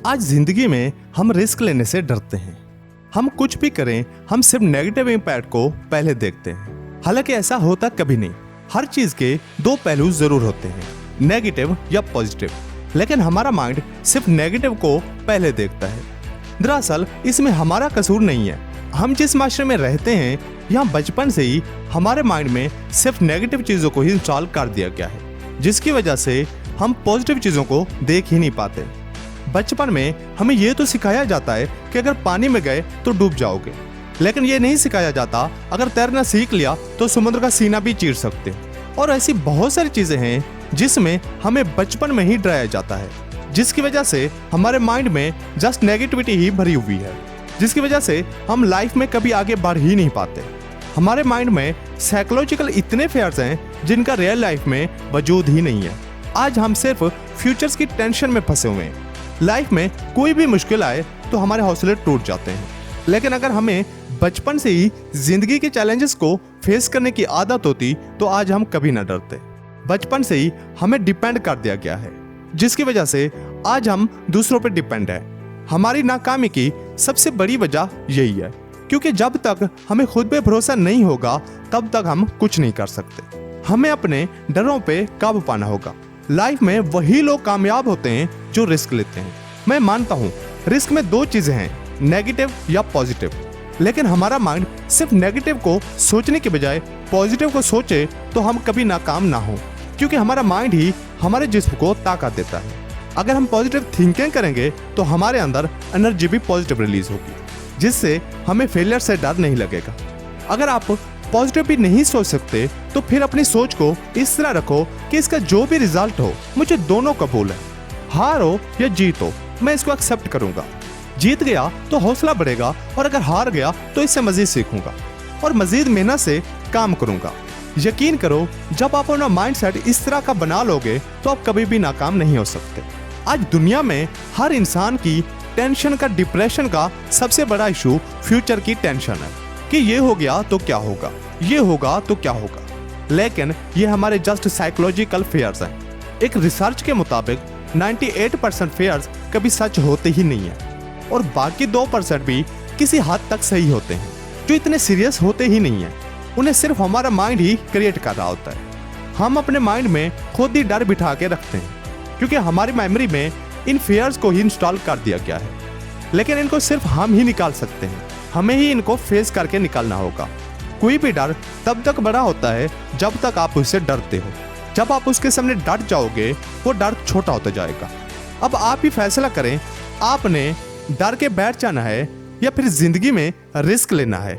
आज जिंदगी में हम रिस्क लेने से डरते हैं। हम कुछ भी करें, हम सिर्फ नेगेटिव इम्पैक्ट को पहले देखते हैं। हालांकि ऐसा होता कभी नहीं। हर चीज के दो पहलू जरूर होते हैं, नेगेटिव या पॉजिटिव। लेकिन हमारा माइंड सिर्फ नेगेटिव को पहले देखता है। दरअसल इसमें हमारा कसूर नहीं है। हम जिस माशरे में रहते हैं, यहाँ बचपन से ही हमारे माइंड में सिर्फ नेगेटिव चीजों को ही इंस्टॉल कर दिया गया है, जिसकी वजह से हम पॉजिटिव चीजों को देख ही नहीं पाते। बचपन में हमें यह तो सिखाया जाता है कि अगर पानी में गए तो डूब जाओगे, लेकिन ये नहीं सिखाया जाता अगर तैरना सीख लिया तो समुद्र का सीना भी चीर सकते हो। और ऐसी बहुत सारी चीजें हैं जिसमें हमें बचपन में ही डराया जाता है, जिसकी वजह से हमारे माइंड में जस्ट नेगेटिविटी ही भरी हुई है, जिसकी वजह से हम लाइफ में कभी आगे बढ़ ही नहीं पाते। हमारे माइंड में साइकोलॉजिकल इतने फेयर्स हैं जिनका रियल लाइफ में वजूद ही नहीं है। आज हम सिर्फ फ्यूचर्स की टेंशन में फंसे हुए हैं। लाइफ में कोई भी मुश्किल आए तो हमारे हौसले टूट जाते हैं। लेकिन अगर हमें बचपन से ही जिंदगी के चैलेंजेस को फेस करने की आदत होती तो आज हम कभी ना डरते। बचपन से ही हमें डिपेंड कर दिया गया है, जिसकी वजह से आज हम दूसरों पर डिपेंड है। हमारी नाकामी की सबसे बड़ी वजह यही है, क्योंकि जब तक हमें खुद पे भरोसा नहीं होगा तब तक हम कुछ नहीं कर सकते। हमें अपने डरों पे काबू पाना होगा। लाइफ में वही लोग कामयाब होते हैं जो रिस्क लेते हैं। मैं मानता हूँ रिस्क में दो चीजें हैं, नेगेटिव या पॉजिटिव। लेकिन हमारा माइंड सिर्फ नेगेटिव को सोचने के बजाय पॉजिटिव को सोचे तो हम कभी नाकाम ना हो, क्योंकि हमारा माइंड ही हमारे जिस्म को ताकत देता है। अगर हम पॉजिटिव थिंकिंग करेंगे तो हमारे अंदर एनर्जी भी पॉजिटिव रिलीज होगी, जिससे हमें फेलियर से डर नहीं लगेगा। अगर आप पॉजिटिव भी नहीं सोच सकते तो फिर अपनी सोच को इस तरह रखो कि इसका जो भी रिजल्ट हो मुझे दोनों कबूल है। हार हो या जीत हो, मैं इसको एक्सेप्ट करूंगा। जीत गया तो हौसला बढ़ेगा, और अगर हार गया तो इससे मजीद सीखूंगा और मजीद मेहनत से काम करूंगा। यकीन करो, जब आप अपना माइंडसेट इस तरह का बना लोगे तो आप कभी भी नाकाम नहीं हो सकते। आज दुनिया में हर इंसान की टेंशन का, डिप्रेशन का सबसे बड़ा इशू फ्यूचर की टेंशन है कि ये हो गया तो क्या होगा, ये होगा तो क्या होगा। लेकिन ये हमारे जस्ट साइकोलॉजिकल फेयर्स हैं। एक रिसर्च के मुताबिक 98% फेयर्स कभी सच होते ही नहीं है, और बाकी 2% भी किसी हद तक सही होते हैं, जो इतने सीरियस होते ही नहीं है। उन्हें सिर्फ हमारा माइंड ही क्रिएट कर रहा होता है। हम अपने माइंड में खुद ही डर बिठा के रखते हैं, क्योंकि हमारी मेमोरी में इन फेयर्स को ही इंस्टॉल कर दिया गया है। लेकिन इनको सिर्फ हम ही निकाल सकते हैं। हमें ही इनको फेस करके निकालना होगा। कोई भी डर तब तक बड़ा होता है जब तक आप उससे डरते हो। जब आप उसके सामने डट जाओगे वो डर छोटा होता जाएगा। अब आप ही फैसला करें, आपने डर के बैठ जाना है या फिर जिंदगी में रिस्क लेना है।